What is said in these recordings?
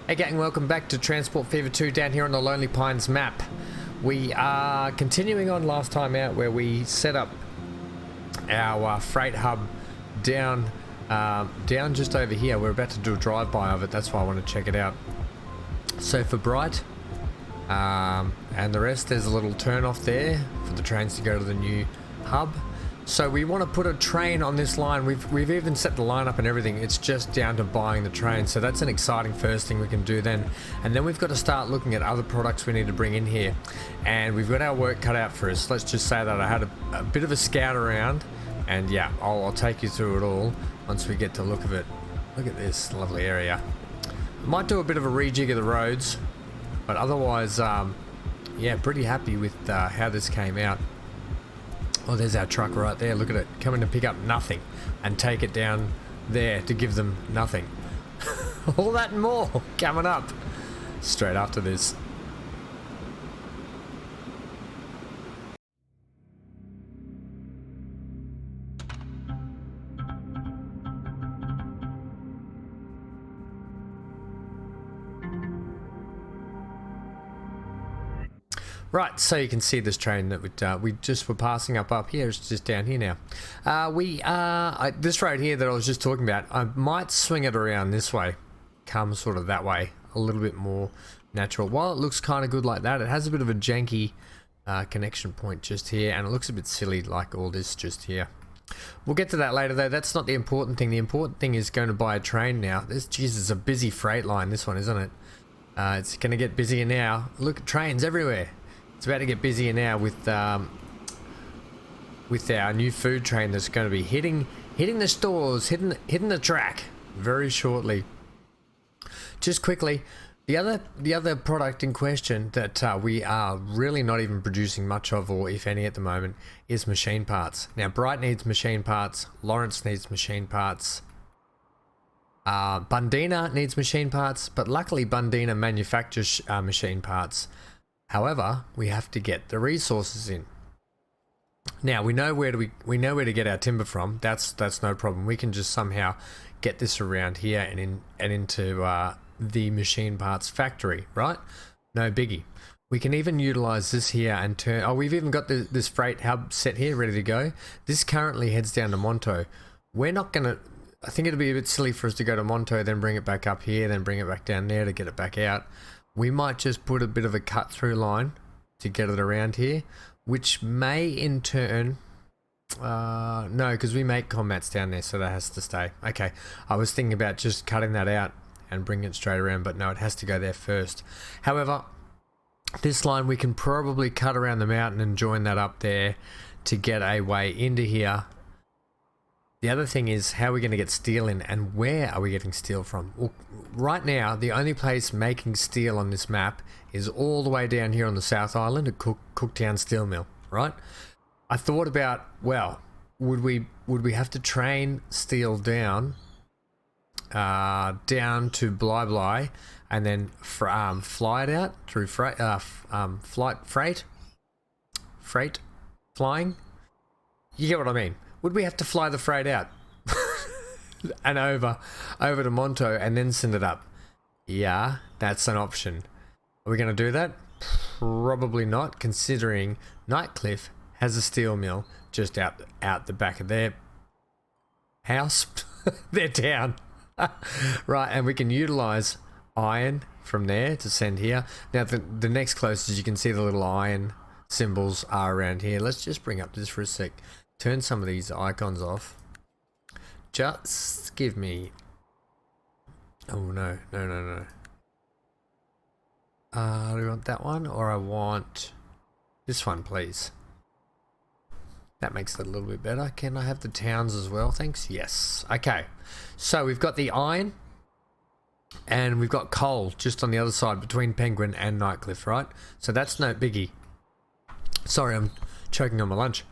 Hey gang, welcome back to Transport Fever 2 down here on the Lonely Pines map. We are continuing on last time out where we set up our freight hub down just over here. We're about to do a drive-by of it, that's why I want to check it out. So for Bright and the rest, there's a little turn off there for the trains to go to the new hub. So we want to put a train on this line. We've even set the line up and everything. It's just down to buying the train. So that's an exciting first thing we can do then. And then we've got to start looking at other products we need to bring in here. And we've got our work cut out for us. Let's just say that I had a bit of a scout around. And yeah, I'll take you through it all once we get to look of it. Look at this lovely area. I might do a bit of a rejig of the roads. But otherwise, yeah, pretty happy with how this came out. Oh, there's our truck right there. Look at it. Coming to pick up nothing and take it down there to give them nothing. All that and more coming up straight after this. Right, so you can see this train that we just were passing up here. It's just down here now. This road here that I was just talking about, I might swing it around this way, come sort of that way, a little bit more natural. While it looks kind of good like that, it has a bit of a janky connection point just here, and it looks a bit silly like all this just here. We'll get to that later though. That's not the important thing. The important thing is going to buy a train now. This a busy freight line, this one, isn't it? It's going to get busier now. Look at trains everywhere. It's about to get busier now with our new food train that's going to be hitting the stores, hitting the track very shortly. Just quickly, the other product in question that we are really not even producing much of, or if any at the moment, is machine parts. Now Bright needs machine parts, Lawrence needs machine parts, Bundina needs machine parts, but luckily Bundina manufactures machine parts. However, we have to get the resources in. Now we know where to get our timber from. That's no problem. We can just somehow get this around here and into the machine parts factory, right? No biggie. We can even utilize this here and turn. Oh, we've even got this freight hub set here, ready to go. This currently heads down to Monto. We're not gonna. I think it'd be a bit silly for us to go to Monto, then bring it back up here, then bring it back down there to get it back out. We might just put a bit of a cut through line to get it around here, which may in turn, no, because we make combats down there, so that has to stay. Okay, I was thinking about just cutting that out and bringing it straight around, but no, it has to go there first. However, this line we can probably cut around the mountain and join that up there to get a way into here. The other thing is, how are we going to get steel in, and where are we getting steel from? Well, right now, the only place making steel on this map is all the way down here on the South Island at Cooktown Steel Mill, right? I thought about, well, would we have to train steel down to Bly and then fly it out through freight flying? You get what I mean? Would we have to fly the freight out and over to Monto and then send it up? Yeah, that's an option. Are we going to do that? Probably not, considering Nightcliff has a steel mill just out the back of their house, their town. Right, and we can utilize iron from there to send here. Now the next closest, you can see the little iron symbols are around here. Let's just bring up this for a sec. Turn some of these icons off. Just give me. Oh no. Do we want that one, or I want this one, please? That makes it a little bit better. Can I have the towns as well? Thanks. Yes. Okay. So we've got the iron, and we've got coal just on the other side between Penguin and Nightcliff, right? So that's no biggie. Sorry, I'm choking on my lunch.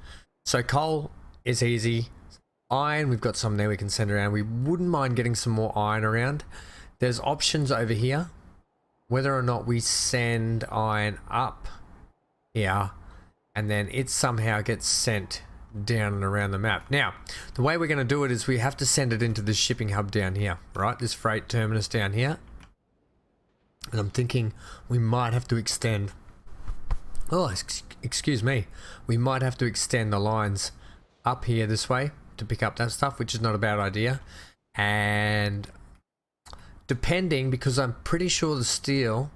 So coal is easy. Iron, we've got some there we can send around. We wouldn't mind getting some more iron around. There's options over here. Whether or not we send iron up here and then it somehow gets sent down and around the map. Now, the way we're going to do it is we have to send it into the shipping hub down here, right? This freight terminus down here. And I'm thinking we might have to extend, excuse me, we might have to extend the lines up here this way to pick up that stuff, which is not a bad idea. And depending, because I'm pretty sure the steel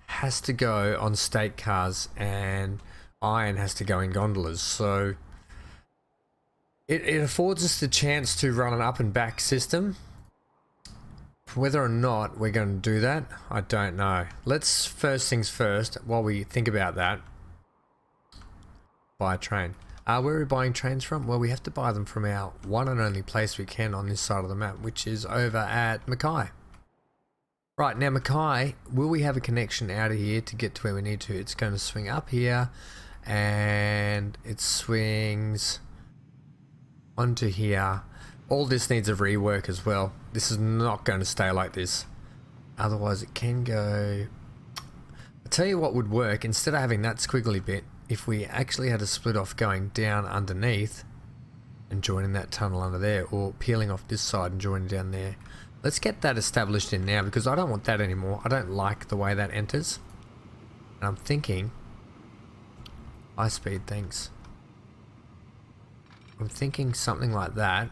has to go on state cars and iron has to go in gondolas, so it affords us the chance to run an up and back system. Whether or not we're going to do that, I don't know. Let's, first things first, while we think about that, buy a train. Where are we buying trains from? Well, we have to buy them from our one and only place we can on this side of the map, which is over at Mackay. Right, now Mackay, will we have a connection out of here to get to where we need to? It's going to swing up here, and it swings onto here. All this needs a rework as well. This is not going to stay like this. Otherwise it can go... I'll tell you what would work. Instead of having that squiggly bit, if we actually had a split off going down underneath and joining that tunnel under there, or peeling off this side and joining down there. Let's get that established in now, because I don't want that anymore. I don't like the way that enters. And I'm thinking... high speed, thanks. I'm thinking something like that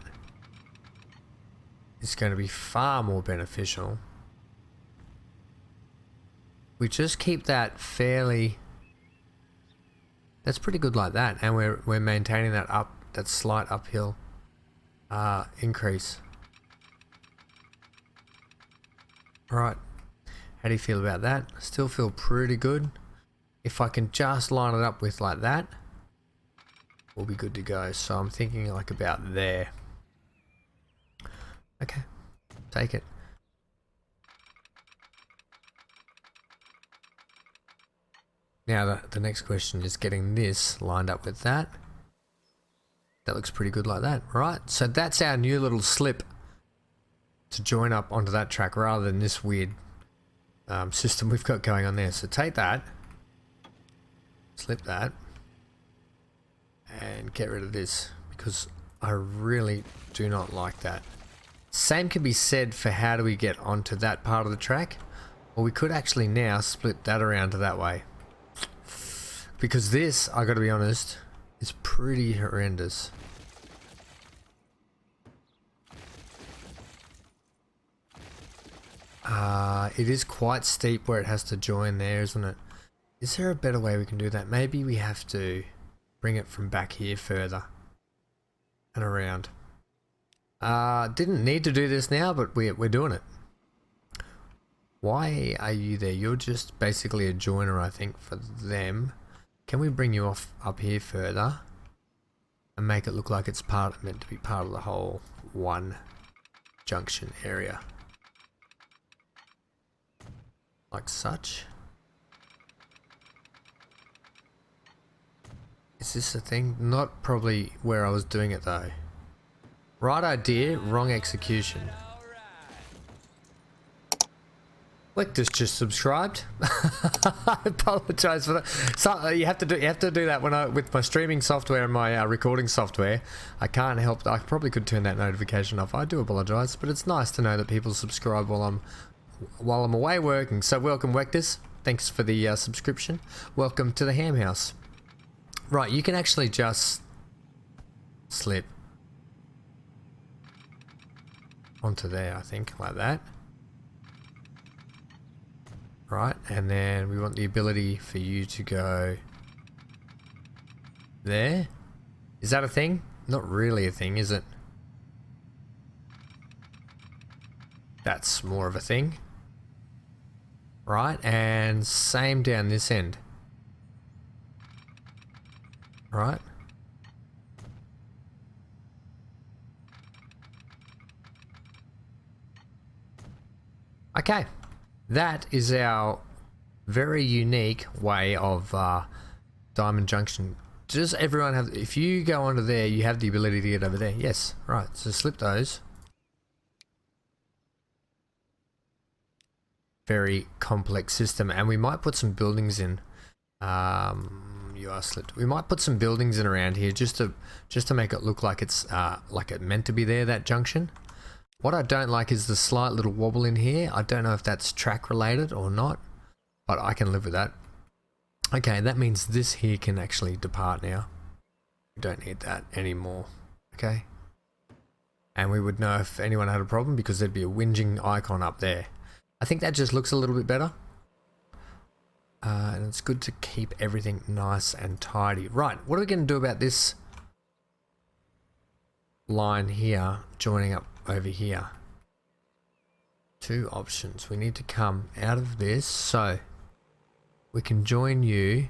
is going to be far more beneficial. We just keep that fairly... that's pretty good like that, and we're maintaining that that slight uphill increase. Alright, how do you feel about that? Still feel pretty good. If I can just line it up with like that, we'll be good to go. So I'm thinking like about there. Okay, take it. Now the next question is getting this lined up with that. That looks pretty good like that, right? So that's our new little slip to join up onto that track, rather than this weird system we've got going on there. So take that, slip that, and get rid of this, because I really do not like that. Same can be said for how do we get onto that part of the track. Well, we could actually now split that around to that way, because this, I gotta be honest, is pretty horrendous. It is quite steep where it has to join there, isn't it? Is there a better way we can do that? Maybe we have to bring it from back here further and around. Didn't need to do this now, but we're doing it. Why are you there? You're just basically a joiner, I think, for them. Can we bring you off up here further and make it look like it's meant to be part of the whole one junction area? Like such. Is this a thing? Not probably where I was doing it though. Right idea, wrong execution. Lectus just subscribed. I apologize for that. So you have to do that when with my streaming software and my recording software. I can't help. I probably could turn that notification off. I do apologize, but it's nice to know that people subscribe while I'm away working. So welcome, Lectus. Thanks for the subscription. Welcome to the ham house. Right, you can actually just slip onto there, I think, like that. Right, and then we want the ability for you to go there. Is that a thing? Not really a thing, is it? That's more of a thing. Right, and same down this end. Right. Okay. That is our very unique way of Diamond Junction. Does everyone have... if you go onto there, you have the ability to get over there? Yes. Right. So slip those. Very complex system. And we might put some buildings in. You are slipped. We might put some buildings in around here just to make it look like it's like it meant to be there, that junction. What I don't like is the slight little wobble in here. I don't know if that's track related or not, but I can live with that. Okay, that means this here can actually depart now. We don't need that anymore. Okay. And we would know if anyone had a problem because there'd be a whinging icon up there. I think that just looks a little bit better. And it's good to keep everything nice and tidy. Right, what are we going to do about this line here joining up over here? Two options. We need to come out of this, so we can join you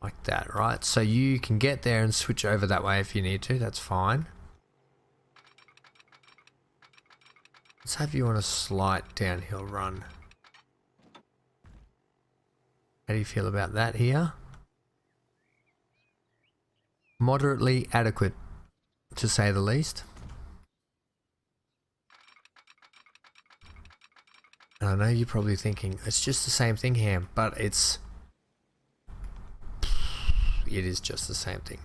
like that, right? So you can get there and switch over that way if you need to. That's fine. Let's have you on a slight downhill run. How do you feel about that here? Moderately adequate, to say the least. And I know you're probably thinking, it's just the same thing, Ham, but it is just the same thing.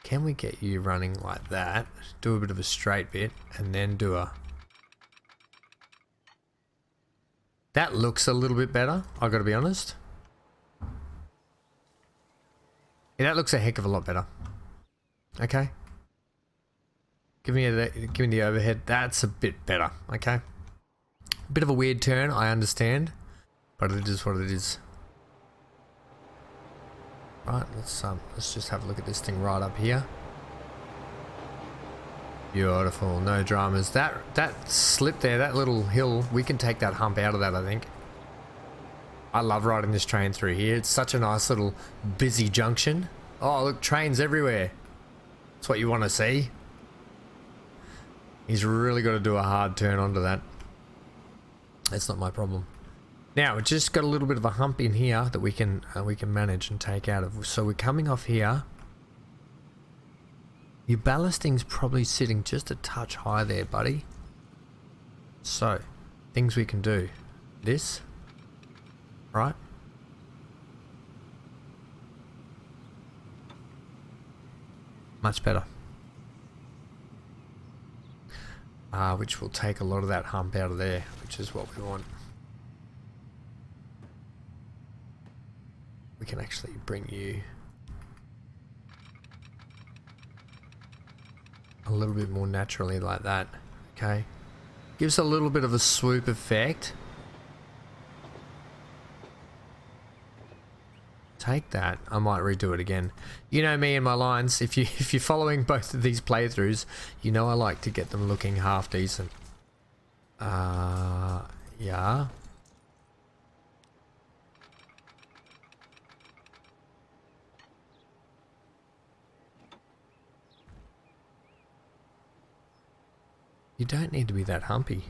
Can we get you running like that? Do a bit of a straight bit and then do a... That looks a little bit better, I've got to be honest. Yeah, that looks a heck of a lot better. Okay. Give me the overhead. That's a bit better, okay. Bit of a weird turn, I understand, but it is what it is. Right, let's just have a look at this thing right up here. Beautiful, no dramas. That slip there, that little hill, we can take that hump out of that, I think. I love riding this train through here. It's such a nice little busy junction. Oh, look, trains everywhere. That's what you want to see. He's really got to do a hard turn onto that. That's not my problem. Now, we've just got a little bit of a hump in here that we can manage and take out of. So we're coming off here. Your ballasting's probably sitting just a touch high there, buddy. So, things we can do. This. Right? Much better. Which will take a lot of that hump out of there, which is what we want. We can actually bring you a little bit more naturally like that. Okay. Gives a little bit of a swoop effect. Take that. I might redo it again. You know me and my lines. If you're following both of these playthroughs, you know I like to get them looking half decent. Yeah. You don't need to be that humpy.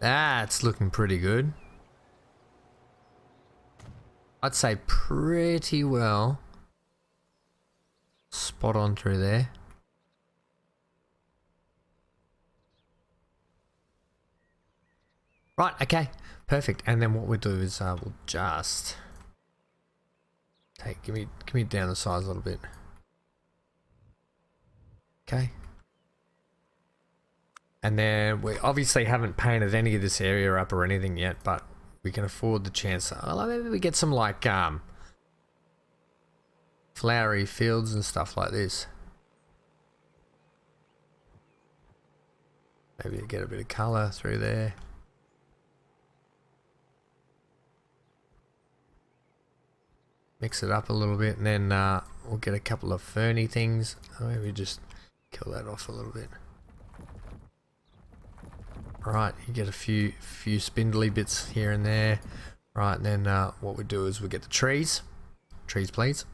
That's looking pretty good. I'd say pretty well spot on through there. Right, okay, perfect. And then what we'll do is we'll just give me down the size a little bit. Okay. And then we obviously haven't painted any of this area up or anything yet, but we can afford the chance. Maybe we get some like flowery fields and stuff like this. Maybe get a bit of colour through there. Mix it up a little bit, and then we'll get a couple of ferny things. Maybe just kill that off a little bit. Right, you get a few spindly bits here and there. Right, and then what we do is we get the trees. Trees, please.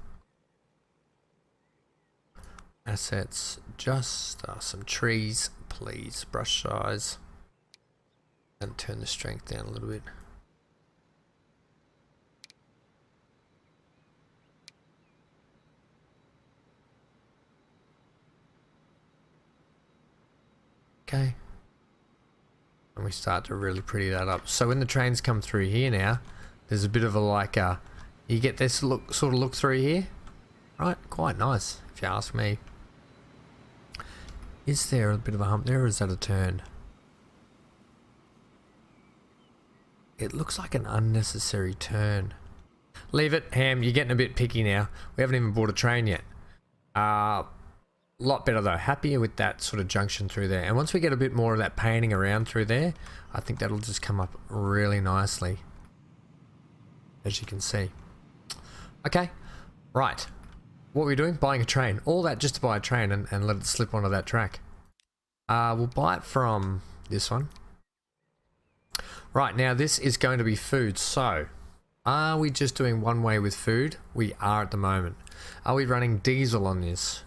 Assets, just some trees, please. Brush size. And turn the strength down a little bit. Okay. And we start to really pretty that up. So when the trains come through here now, there's a bit of a like you get this look, sort of look through here, right? Quite nice, if you ask me. Is there a bit of a hump there, or is that a turn? It looks like an unnecessary turn. Leave it, Ham. You're getting a bit picky now. We haven't even bought a train yet. Lot better though. Happier with that sort of junction through there. And once we get a bit more of that painting around through there, I think that'll just come up really nicely, as you can see. Okay, right. What are we doing? Buying a train. All that just to buy a train and let it slip onto that track. We'll buy it from this one. Right, now this is going to be food. So, are we just doing one way with food? We are at the moment. Are we running diesel on this?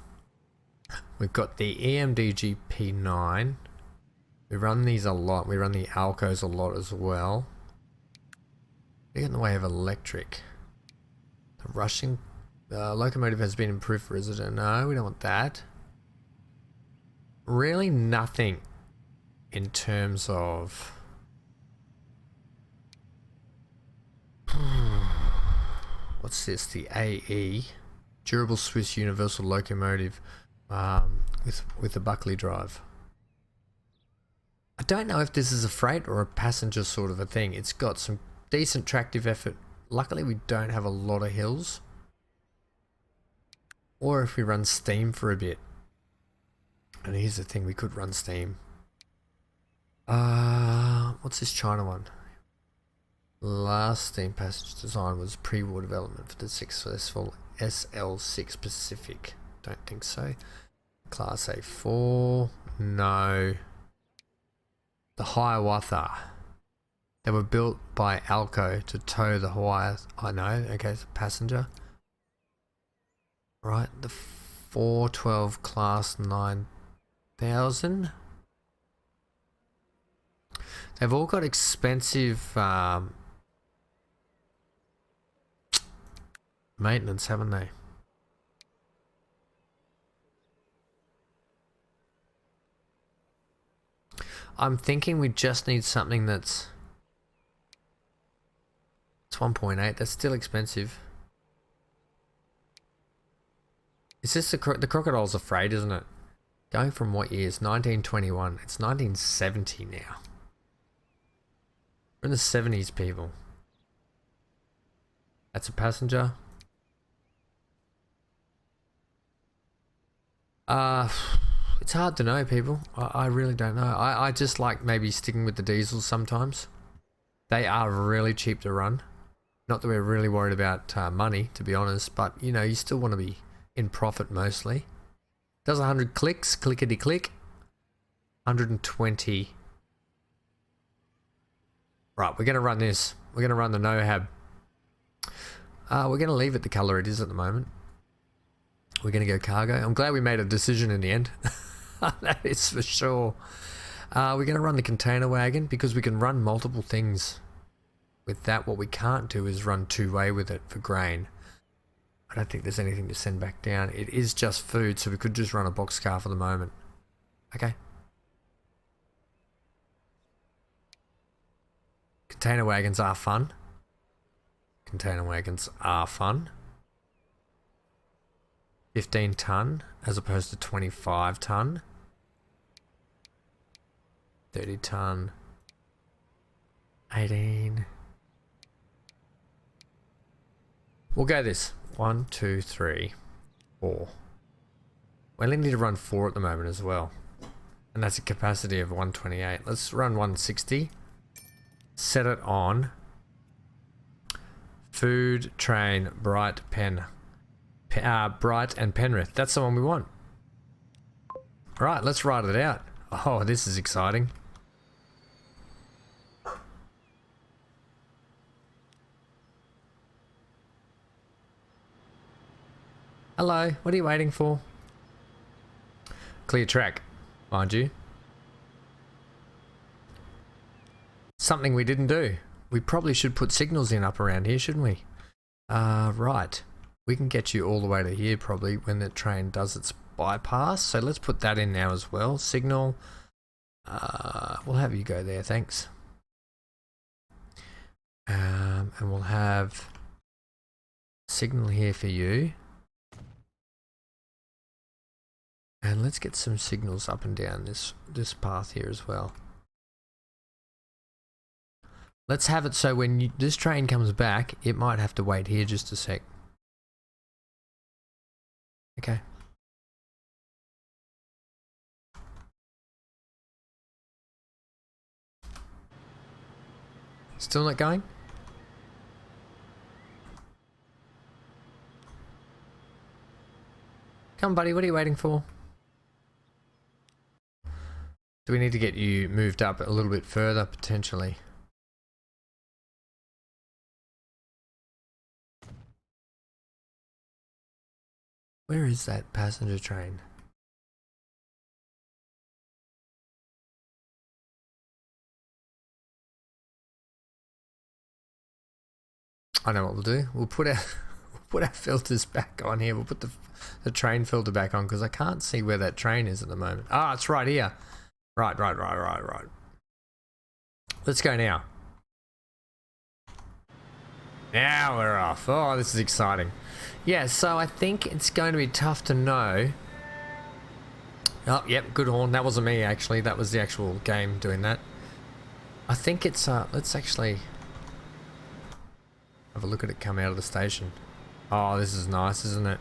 We've got the EMD GP9. We run these a lot. We run the Alcos a lot as well. We get in the way of electric. The rushing locomotive has been improved for resident. No, we don't want that. Really nothing in terms of... What's this? The AE. Durable Swiss Universal Locomotive with a Buckley drive. I don't know if this is a freight or a passenger sort of a thing. It's got some decent tractive effort. Luckily we don't have a lot of hills. Or if we run steam for a bit. And here's the thing, we could run steam. What's this China one? Last steam passage design was pre-war development for the successful SL6 Pacific. Don't think so. Class A4. No. The Hiawatha. They were built by Alco to tow the Hawaii. I know. Okay, it's a passenger. Right. The 412 Class 9000. They've all got expensive maintenance, haven't they? I'm thinking we just need something that's... It's 1.8. That's still expensive. Is this the Crocodile's Afraid, isn't it? Going from what years? 1921. It's 1970 now. We're in the 70s, people. That's a passenger. It's hard to know, people. I really don't know. I just like maybe sticking with the diesels sometimes. They are really cheap to run. Not that we're really worried about money, to be honest, but you know, you still want to be in profit mostly. Does 100 clicks, clickety click. 120. Right, we're going to run this. We're going to run the no-hab. We're going to leave it the color it is at the moment. We're going to go cargo. I'm glad we made a decision in the end. That is for sure. We're going to run the container wagon because we can run multiple things with that. What we can't do is run two-way with it for grain. I don't think there's anything to send back down. It is just food, so we could just run a boxcar for the moment. Okay. Container wagons are fun. Container wagons are fun. 15 ton as opposed to 25 ton. 30 ton. 18. We'll go this. 1, 2, 3, 4. We only need to run 4 at the moment as well. And that's a capacity of 128. Let's run 160. Set it on. Food, train, Bright, Pen. Bright and Penrith. That's the one we want. Right, let's write it out. Oh, this is exciting. Hello, what are you waiting for? Clear track, mind you. Something we didn't do. We probably should put signals in up around here, shouldn't we? Right. We can get you all the way to here probably when the train does its bypass. So let's put that in now as well. Signal. We'll have you go there, thanks. And we'll have signal here for you. And let's get some signals up and down this path here as well. Let's have it so when this train comes back, it might have to wait here just a sec. Okay. Still not going? Come, buddy, what are you waiting for? Do we need to get you moved up a little bit further, potentially? Where is that passenger train? I know what we'll do. We'll put our filters back on here. We'll put the train filter back on because I can't see where that train is at the moment. Ah, it's right here. Right. Let's go now. Now we're off. Oh, this is exciting. Yeah, so I think it's going to be tough to know. Oh, yep, good horn. That wasn't me, actually. That was the actual game doing that. I think it's, let's actually have a look at it come out of the station. Oh, this is nice, isn't it?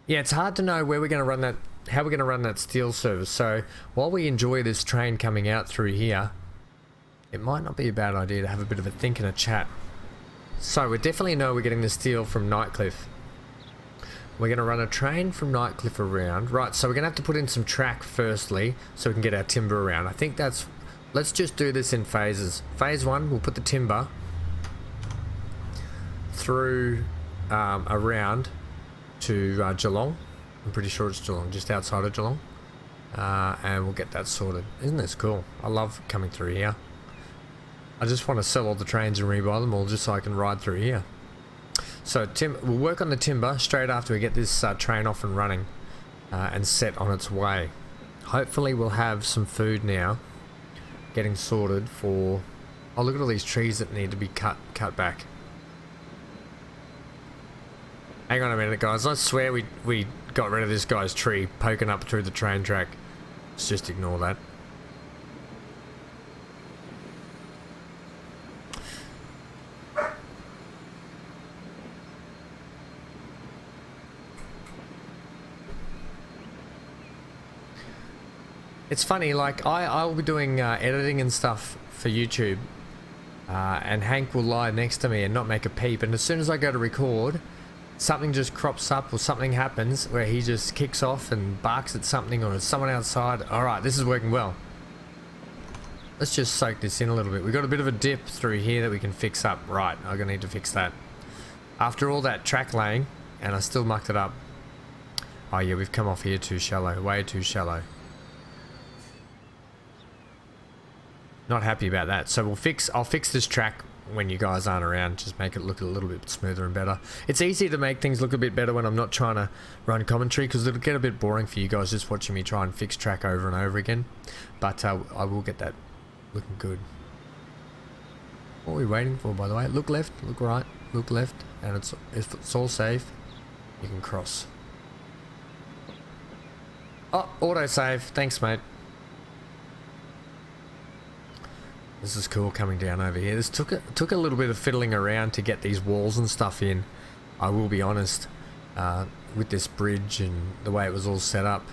Yeah, it's hard to know where we're going to run that, how we're going to run that steel service. So while we enjoy this train coming out through here, it might not be a bad idea to have a bit of a think and a chat. So we definitely know we're getting the steel from Nightcliff. We're going to run a train from Nightcliff around. Right, so we're going to have to put in some track firstly so we can get our timber around. I think that's... Let's just do this in phases. Phase 1, we'll put the timber through around to Geelong. I'm pretty sure it's Geelong, just outside of Geelong. And we'll get that sorted. Isn't this cool? I love coming through here. I just want to sell all the trains and rebuy them all just so I can ride through here. So we'll work on the timber straight after we get this train off and running and set on its way. Hopefully we'll have some food now getting sorted for... Oh, look at all these trees that need to be cut back. Hang on a minute, guys. I swear we got rid of this guy's tree poking up through the train track. Let's just ignore that. It's funny, like I'll be doing editing and stuff for YouTube, and Hank will lie next to me and not make a peep, and as soon as I go to record, something just crops up or something happens where he just kicks off and barks at something or there's someone outside. Alright, this is working well. Let's just soak this in a little bit. We've got a bit of a dip through here that we can fix up. Right, I'm gonna need to fix that. After all that track laying, and I still mucked it up. Oh yeah, we've come off here too shallow, way too shallow. Not happy about that. So I'll fix this track when you guys aren't around. Just make it look a little bit smoother and better. It's easy to make things look a bit better when I'm not trying to run commentary, because it'll get a bit boring for you guys just watching me try and fix track over and over again. But I will get that looking good. What are we waiting for, by the way? Look left, look right, look left, and if it's all safe, you can cross. Oh, autosave. Thanks, mate. This is cool coming down over here. This took a little bit of fiddling around to get these walls and stuff in. I will be honest, with this bridge and the way it was all set up.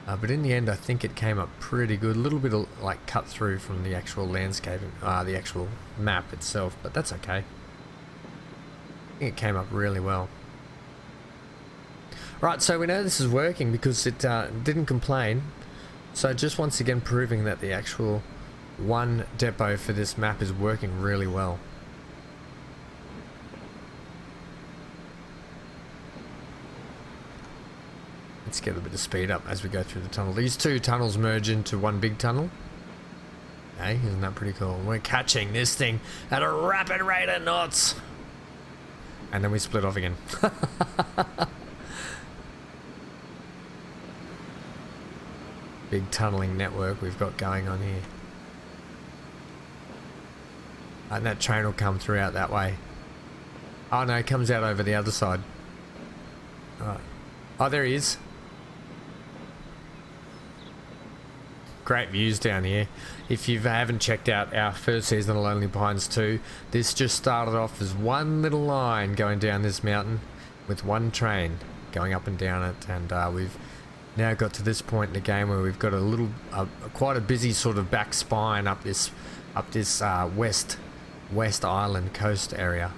But in the end, I think it came up pretty good. A little bit of like cut through from the actual landscaping, the actual map itself, but that's okay. I think it came up really well. Right, so we know this is working because it didn't complain. So just once again proving that the actual one depot for this map is working really well. Let's get a bit of speed up as we go through the tunnel. These two tunnels merge into one big tunnel. Hey, isn't that pretty cool? We're catching this thing at a rapid rate of knots. And then we split off again. big tunneling network we've got going on here. And that train will come through out that way. Oh no, it comes out over the other side. Alright. Oh, there he is. Great views down here. If you haven't checked out our first season of Lonely Pines 2, this just started off as one little line going down this mountain with one train going up and down it, and we've now got to this point in the game where we've got a little, quite a busy sort of back spine up this West Island coast area.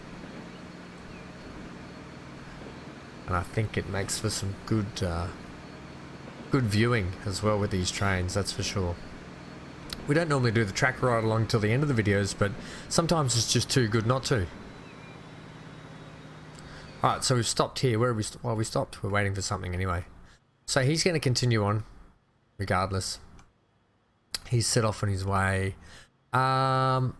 And I think it makes for some good viewing as well with these trains, that's for sure. We don't normally do the track ride along till the end of the videos, but sometimes it's just too good not to. Alright, so we've stopped here. Where are we? Well, we stopped. We're waiting for something anyway. So he's going to continue on, regardless. He's set off on his way. We'll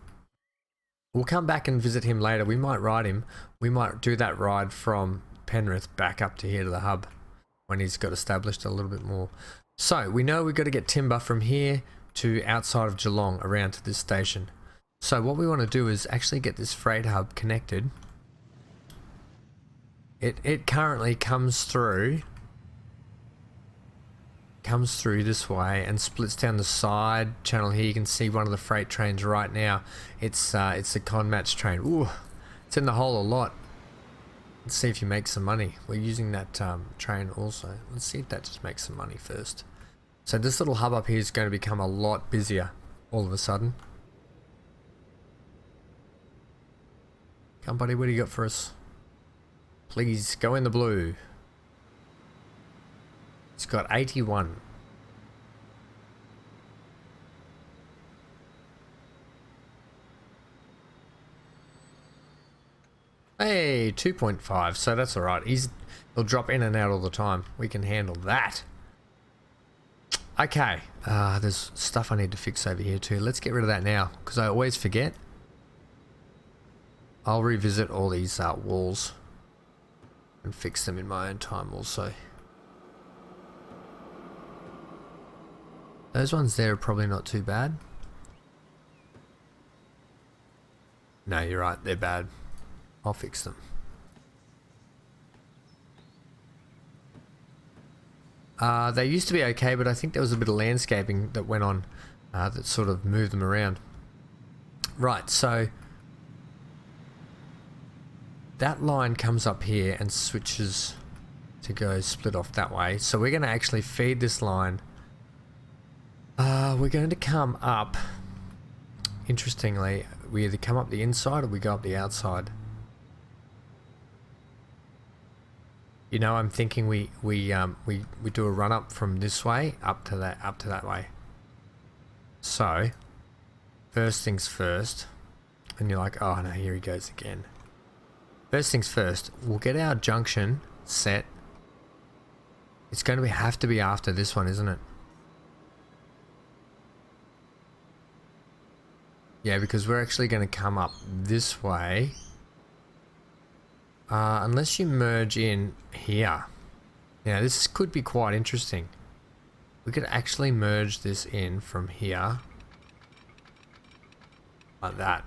come back and visit him later. We might ride him. We might do that ride from Penrith back up to here to the hub when he's got established a little bit more. So we know we've got to get timber from here to outside of Geelong around to this station. So what we want to do is actually get this freight hub connected. It currently comes through this way and splits down the side channel here. You can see one of the freight trains right now. It's the Conmatch train. Ooh, it's in the hole a lot. Let's see if you make some money. We're using that train also. Let's see if that just makes some money first. So this little hub up here is going to become a lot busier all of a sudden. Come buddy, what do you got for us? Please go in the blue. It's got 81. Hey, 2.5, so that's alright. He'll drop in and out all the time. We can handle that. Okay, there's stuff I need to fix over here too. Let's get rid of that now, because I always forget. I'll revisit all these walls and fix them in my own time also. Those ones there are probably not too bad. No, you're right, they're bad. I'll fix them. They used to be okay, but I think there was a bit of landscaping that went on that sort of moved them around. Right, so that line comes up here and switches to go split off that way. So we're going to actually feed this line. We're going to come up, interestingly, we either come up the inside or we go up the outside. You know, I'm thinking we do a run up from this way up to that way. So first things first, and you're like, oh no, here he goes again. First things first, we'll get our junction set. It's going to have to be after this one, isn't it? Yeah, because we're actually going to come up this way. Unless you merge in here. Now this could be quite interesting. We could actually merge this in from here. Like that.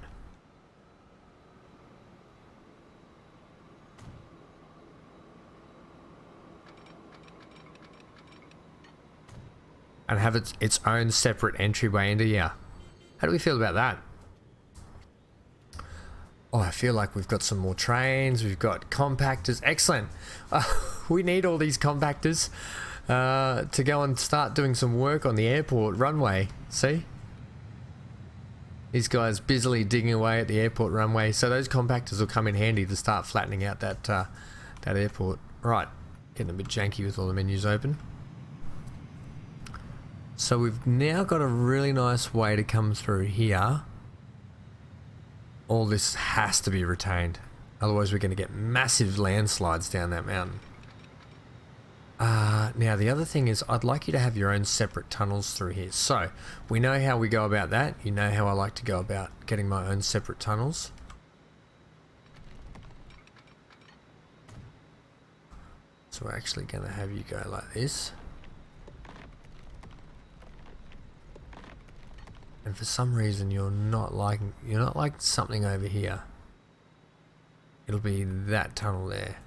And have its own separate entryway into here. How do we feel about that? Oh, I feel like we've got some more trains, we've got compactors. Excellent. We need all these compactors to go and start doing some work on the airport runway. See? These guys busily digging away at the airport runway. So those compactors will come in handy to start flattening out that airport. Right, getting a bit janky with all the menus open. So we've now got a really nice way to come through here. All this has to be retained, otherwise we're going to get massive landslides down that mountain. Now the other thing is I'd like you to have your own separate tunnels through here. So we know how we go about that. You know how I like to go about getting my own separate tunnels. So we're actually going to have you go like this. And for some reason you're not liking something over here. It'll be that tunnel there.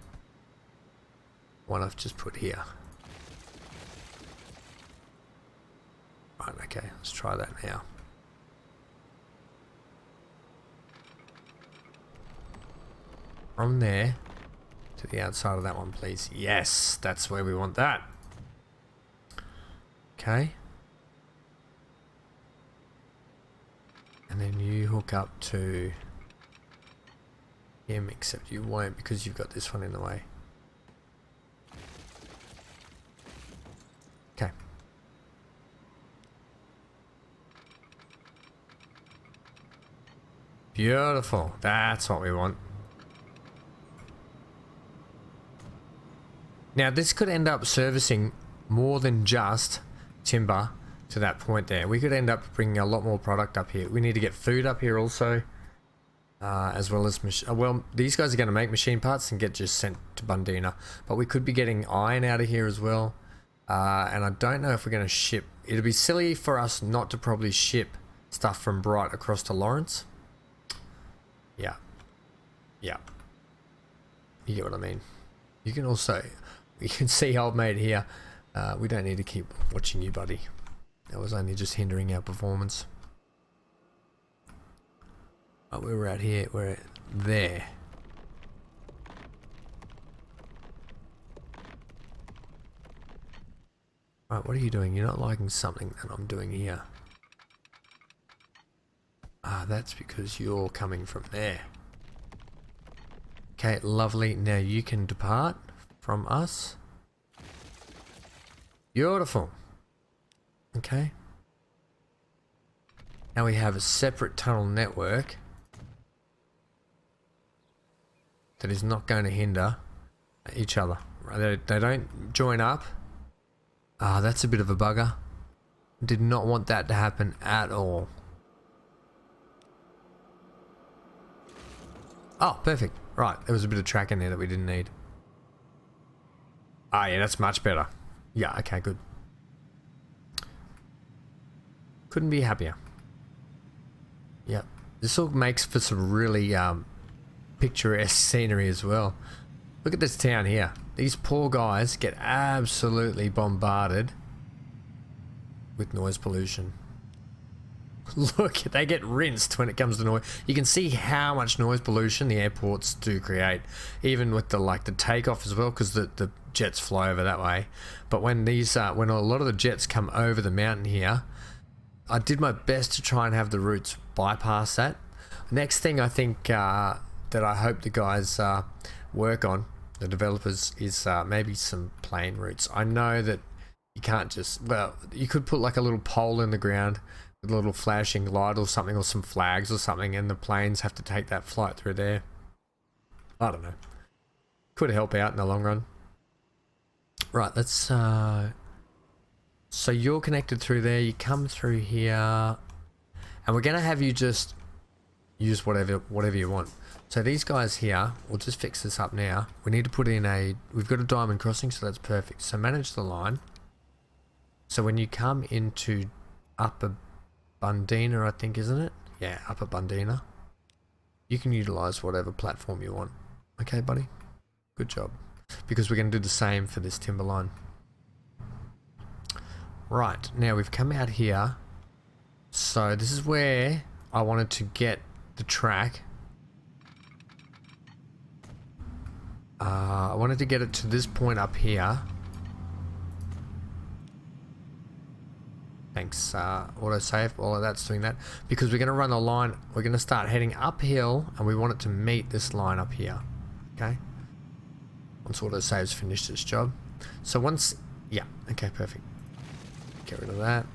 One I've just put here. Right, okay, let's try that now. From there to the outside of that one, please. Yes, that's where we want that. Okay. And then you hook up to him, except you won't because you've got this one in the way. Okay. Beautiful. That's what we want. Now this could end up servicing more than just timber to that point there. We could end up bringing a lot more product up here. We need to get food up here also, as well as well, these guys are going to make machine parts and get just sent to Bundina, but we could be getting iron out of here as well. And I don't know if we're going to ship. It'd be silly for us not to probably ship stuff from Bright across to Lawrence. Yeah. You get what I mean. You can also, you can see old mate here. We don't need to keep watching you, buddy. That was only just hindering our performance. Oh, we're out here. We're there. Right, what are you doing? You're not liking something that I'm doing here. Ah, that's because you're coming from there. Okay, lovely. Now you can depart from us. Beautiful. Okay. Now we have a separate tunnel network that is not going to hinder each other. They don't join up. Ah, that's a bit of a bugger. Did not want that to happen at all. Oh, perfect. Right, there was a bit of track in there that we didn't need. Ah, yeah, that's much better. Yeah, okay, good. Couldn't be happier. Yep. This all makes for some really picturesque scenery as well. Look at this town here. These poor guys get absolutely bombarded with noise pollution. Look, they get rinsed when it comes to noise. You can see how much noise pollution the airports do create, even with the takeoff as well, because the jets fly over that way. But when these when a lot of the jets come over the mountain here, I did my best to try and have the routes bypass that. Next thing I think that I hope the guys work on, the developers, is maybe some plane routes. I know that you can't just, well, you could put like a little pole in the ground with a little flashing light or something, or some flags or something, and the planes have to take that flight through there. I don't know. Could help out in the long run. Right, let's so you're connected through there, you come through here, and we're gonna have you just use whatever you want. So these guys here, we'll just fix this up now. We need to put in we've got a diamond crossing, so that's perfect. So manage the line. So when you come into Upper Bundina, I think, isn't it? Yeah, Upper Bundina. You can utilize whatever platform you want. Okay, buddy? Good job. Because we're going to do the same for this timber line. Right, now we've come out here. So this is where I wanted to get the track. I wanted to get it to this point up here. Thanks, autosave, all of that's doing that. Because we're going to run the line, we're going to start heading uphill, and we want it to meet this line up here. Okay? Once autosave's finished its job. So once, yeah, okay, perfect. Get rid of that.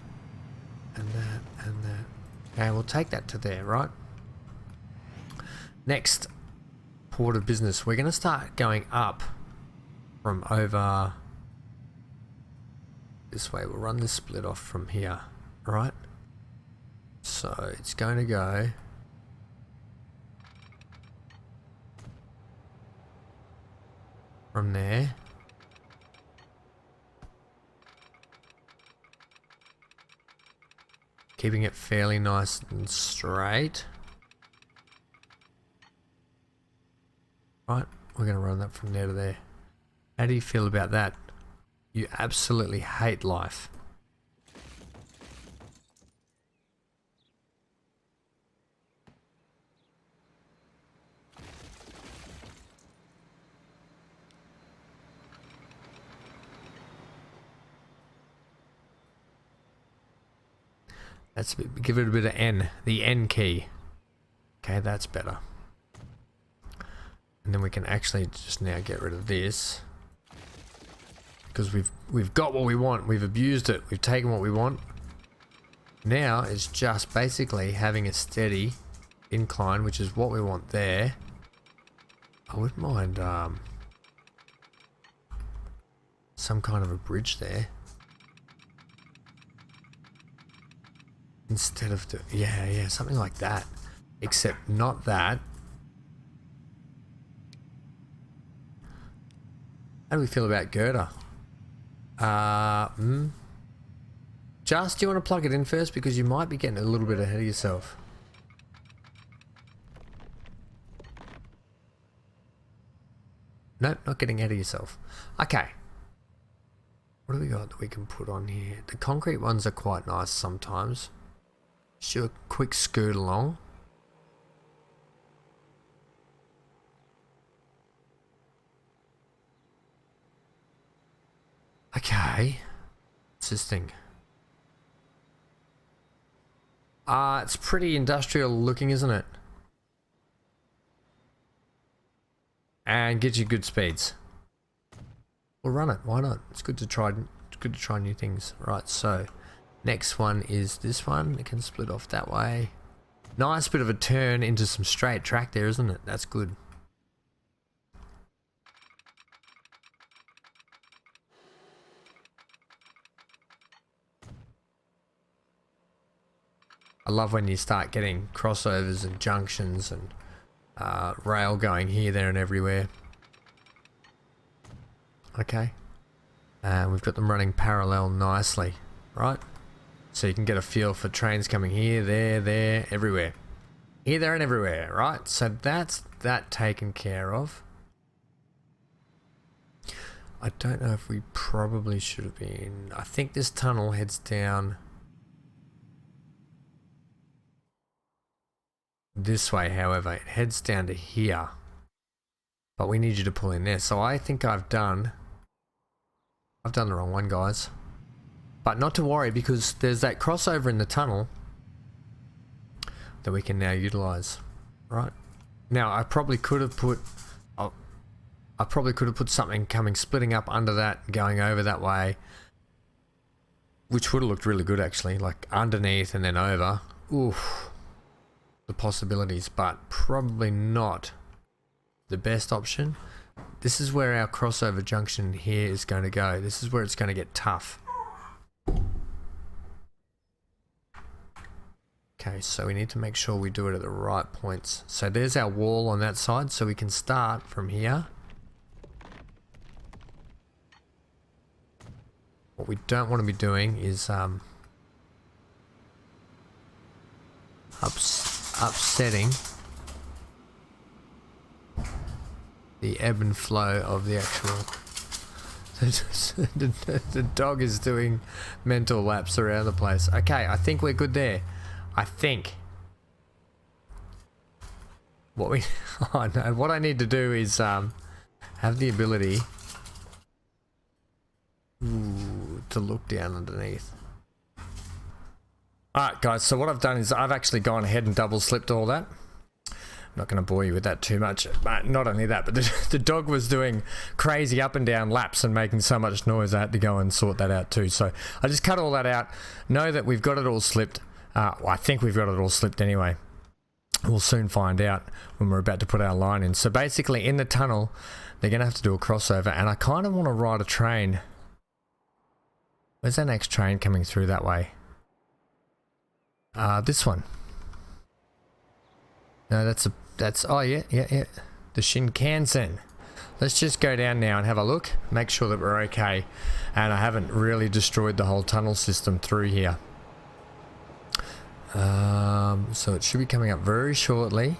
And that, and that. Okay, we'll take that to there, right? Next, port of business. We're going to start going up from over this way. We'll run this split off from here, right? So it's going to go from there Keeping it fairly nice and straight. Right, we're going to run that from there to there. How do you feel about that? You absolutely hate life. Let's give it a bit of N, the N key. Okay, that's better. And then we can actually just now get rid of this. Because we've got what we want, we've abused it, we've taken what we want. Now it's just basically having a steady incline, which is what we want there. I wouldn't mind some kind of a bridge there. Instead of yeah, something like that. Except not that. How do we feel about girder? Just, do you want to plug it in first? Because you might be getting a little bit ahead of yourself. Nope, not getting ahead of yourself. Okay. What do we got that we can put on here? The concrete ones are quite nice sometimes. Just do a quick scoot along. Okay. What's this thing? It's pretty industrial looking, isn't it? And gives you good speeds. We'll run it, why not? It's good to try new things. Right, so next one is this one. It can split off that way. Nice bit of a turn into some straight track there, isn't it? That's good. I love when you start getting crossovers and junctions and rail going here, there and everywhere. Okay. And we've got them running parallel nicely, right? So you can get a feel for trains coming here, there, everywhere. Here, there and everywhere, right? So that's that taken care of. I don't know if we probably should have been... I think this tunnel heads down... this way, however. It heads down to here. But we need you to pull in there. So I think I've done the wrong one, guys. But not to worry, because there's that crossover in the tunnel that we can now utilize. Right? Now, I probably could have put something splitting up under that, going over that way, which would have looked really good actually, like underneath and then over. Oof. The possibilities, but probably not the best option. This is where our crossover junction here is going to go. This is where it's going to get tough. Okay, so we need to make sure we do it at the right points. So there's our wall on that side, so we can start from here. What we don't want to be doing is upsetting the ebb and flow of the actual... the dog is doing mental laps around the place. Okay, I think we're good there. I think. What I need to do is have the ability to look down underneath. Alright guys, so what I've done is I've actually gone ahead and double slipped all that. I'm not going to bore you with that too much, but not only that, but the dog was doing crazy up and down laps and making so much noise I had to go and sort that out too. So I just cut all that out. Know that we've got it all slipped. Well, I think we've got it all slipped anyway. We'll soon find out when we're about to put our line in. So basically in the tunnel, they're going to have to do a crossover, and I kind of want to ride a train. Where's that next train coming through that way? This one. No, that's oh yeah. The Shinkansen. Let's just go down now and have a look, make sure that we're okay, and I haven't really destroyed the whole tunnel system through here. So it should be coming up very shortly.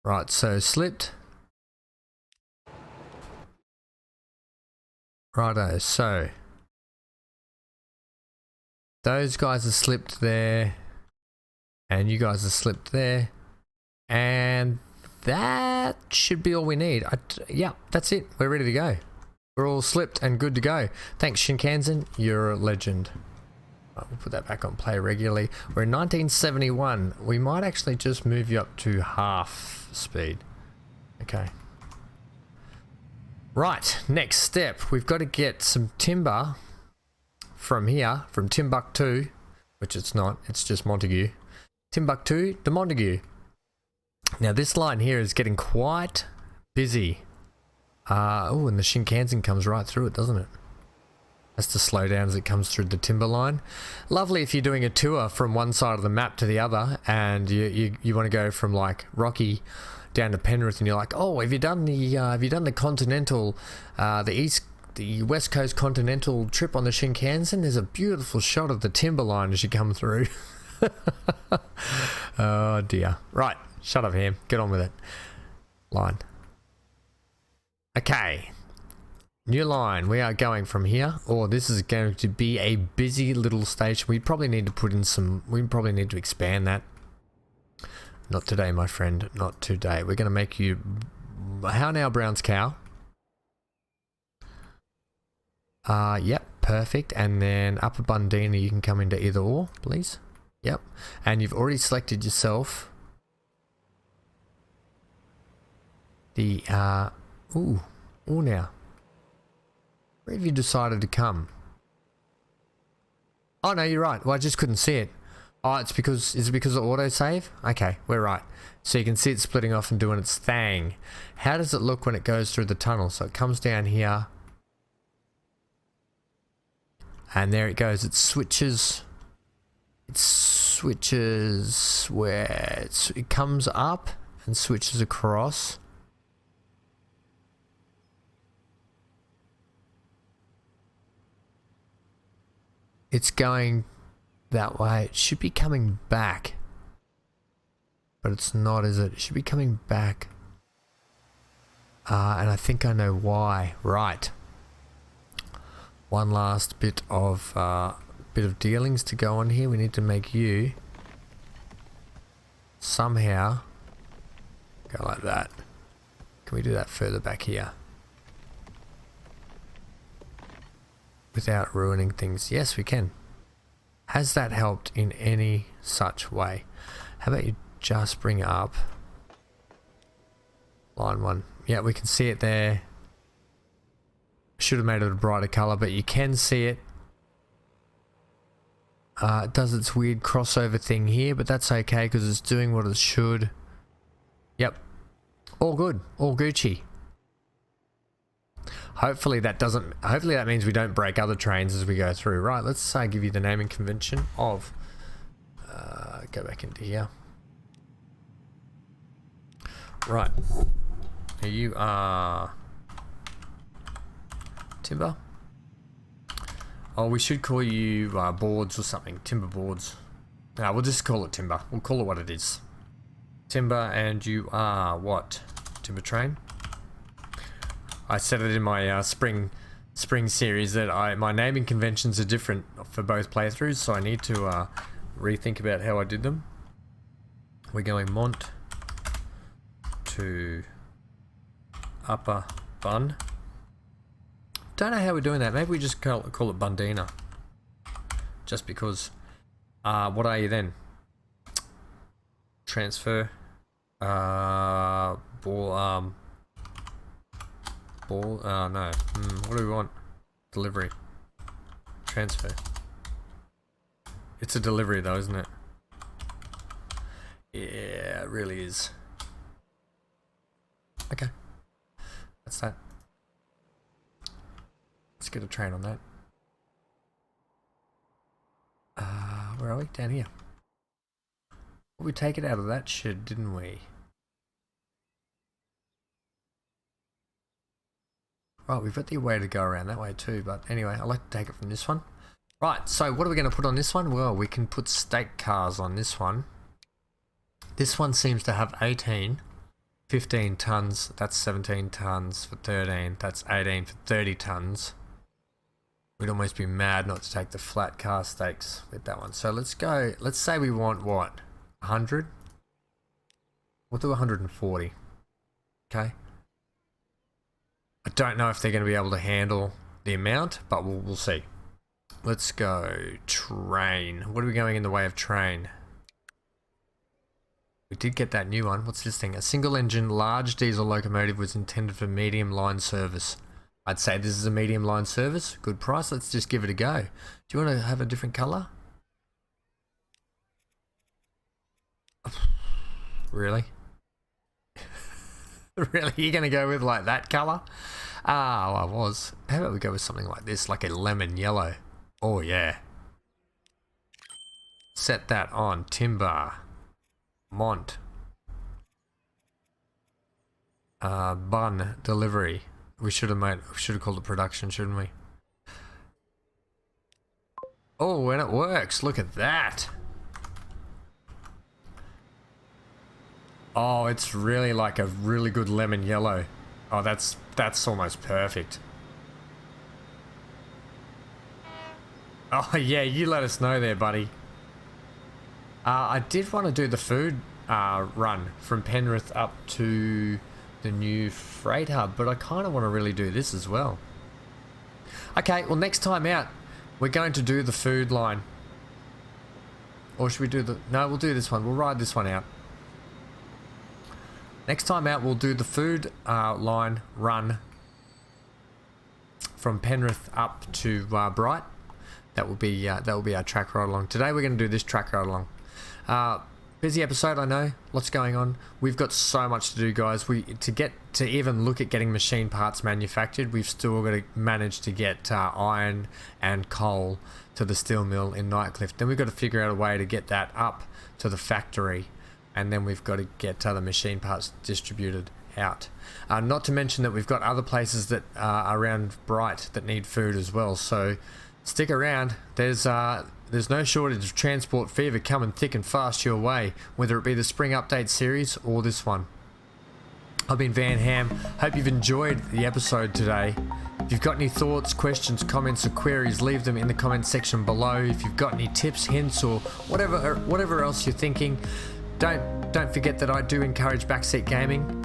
Right, so slipped. Righto, so those guys are slipped there, and you guys are slipped there, and that should be all we need. Yeah, that's it. We're ready to go. We're all slipped and good to go. Thanks, Shinkansen. You're a legend. Right, we'll put that back on play regularly. We're in 1971. We might actually just move you up to half speed. Okay. Right, next step. We've got to get some timber from here, from Timbuktu, which it's not, it's just Montague. Timbuktu to Montague. Now this line here is getting quite busy. Oh, and the Shinkansen comes right through it, doesn't it? Has to slow down as it comes through the timber line. Lovely if you're doing a tour from one side of the map to the other, and you want to go from like Rocky down to Penrith, and you're like, oh, have you done the continental, the West Coast continental trip on the Shinkansen? There's a beautiful shot of the timber line as you come through. Oh dear. Right, shut up, Ham. Get on with it. Line. Okay. New line. We are going from here. Oh, this is going to be a busy little station. We probably need to put in some. We probably need to expand that. Not today, my friend. Not today. We're going to make you. How now, Brown's cow? Yep, perfect. And then Upper Bundina, you can come into either or, please. Yep. And you've already selected yourself the ooh now. Where have you decided to come? Oh no, you're right. Well, I just couldn't see it. Oh, is it because of autosave? Okay, we're right. So you can see it splitting off and doing its thing. How does it look when it goes through the tunnel? So it comes down here. And there it goes. It switches where it comes up and switches across. It's going that way. It should be coming back. But it's not, is it? It should be coming back. And I think I know why. Right. One last bit of dealings to go on here. We need to make you somehow go like that. Can we do that further back here? Without ruining things. Yes, we can. Has that helped in any such way? How about you just bring up line 1? Yeah, we can see it there. Should have made it a brighter color, but you can see it. It does its weird crossover thing here, but that's okay because it's doing what it should. Yep. All good. All Gucci. Hopefully that means we don't break other trains as we go through. Right, let's give you the naming convention of go back into here. Right, here you are. Timber. Oh, we should call you boards or something. Timber boards. No, we'll just call it timber. We'll call it what it is. Timber, and you are what? Timber train. I said it in my spring series that my naming conventions are different for both playthroughs, so I need to rethink about how I did them. We're going Mont to Upper Bun. Don't know how we're doing that. Maybe we just call it Bundina. Just because. What are you then? Transfer. Ball. No. What do we want? Delivery. Transfer. It's a delivery though, isn't it? Yeah, it really is. Okay. That's that. Let's get a train on that. Where are we? Down here. Well, we take it out of that shed, didn't we? Right, we've got the way to go around that way too, but anyway, I like to take it from this one. Right, so what are we going to put on this one? Well, we can put stake cars on this one. This one seems to have 18, 15 tons. That's 17 tons for 13. That's 18 for 30 tons. We'd almost be mad not to take the flat car stakes with that one. So let's go, let's say we want what? 100? We'll do 140. Okay. I don't know if they're going to be able to handle the amount, but we'll see. Let's go train. What are we going in the way of train? We did get that new one. What's this thing? A single engine large diesel locomotive was intended for medium line service. I'd say this is a medium line service. Good price. Let's just give it a go. Do you want to have a different color? Really? Really? You're going to go with like that color? Ah, I was. How about we go with something like this, like a lemon yellow? Oh yeah. Set that on. Timber. Mont. Bun. Delivery. We should have called it production, shouldn't we? Oh, and it works. Look at that. Oh, it's really like a really good lemon yellow. Oh, that's almost perfect. Oh yeah, you let us know there, buddy. I did want to do the food run from Penrith up to the new freight hub, but I kind of want to really do this as well. Okay, well next time out, we're going to do the food line. Or should we do the... No, we'll do this one. We'll ride this one out. Next time out, we'll do the food line run from Penrith up to Bright. That will be our track ride along. Today we're going to do this track ride along. Busy episode, I know. Lots going on. We've got so much to do, guys. To even look at getting machine parts manufactured, we've still got to manage to get iron and coal to the steel mill in Nightcliff. Then we've got to figure out a way to get that up to the factory, and then we've got to get the machine parts distributed out. Not to mention that we've got other places that are around Bright that need food as well. So stick around. There's no shortage of transport fever coming thick and fast your way, whether it be the spring update series or this one. I've been Van Ham. Hope you've enjoyed the episode today. If you've got any thoughts, questions, comments or queries, leave them in the comment section below. If you've got any tips, hints or whatever else you're thinking, don't forget that I do encourage backseat gaming.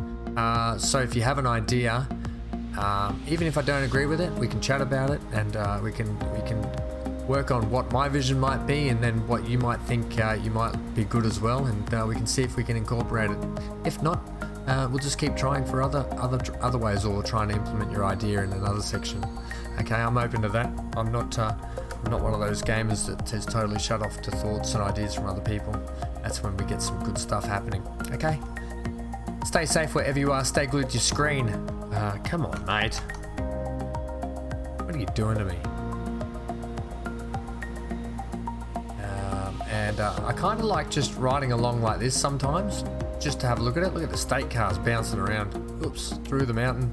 So if you have an idea, even if I don't agree with it, we can chat about it, and we can work on what my vision might be, and then what you might think you might be good as well, and we can see if we can incorporate it. If not, we'll just keep trying for other ways, or trying to implement your idea in another section. Okay, I'm open to that. I'm not one of those gamers that is totally shut off to thoughts and ideas from other people. That's when we get some good stuff happening. Okay, stay safe wherever you are. Stay glued to your screen. Come on, mate. What are you doing to me? And I kind of like just riding along like this sometimes, just to have a look at it. Look at the state cars bouncing around. Oops, through the mountain.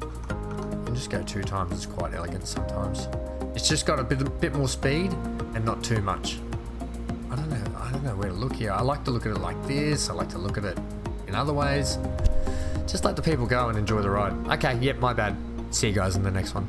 You can just go 2 times. It's quite elegant sometimes. It's just got a bit more speed and not too much. I don't know where to look here. I like to look at it like this. I like to look at it in other ways. Just let the people go and enjoy the ride. Okay, yep, my bad. See you guys in the next one.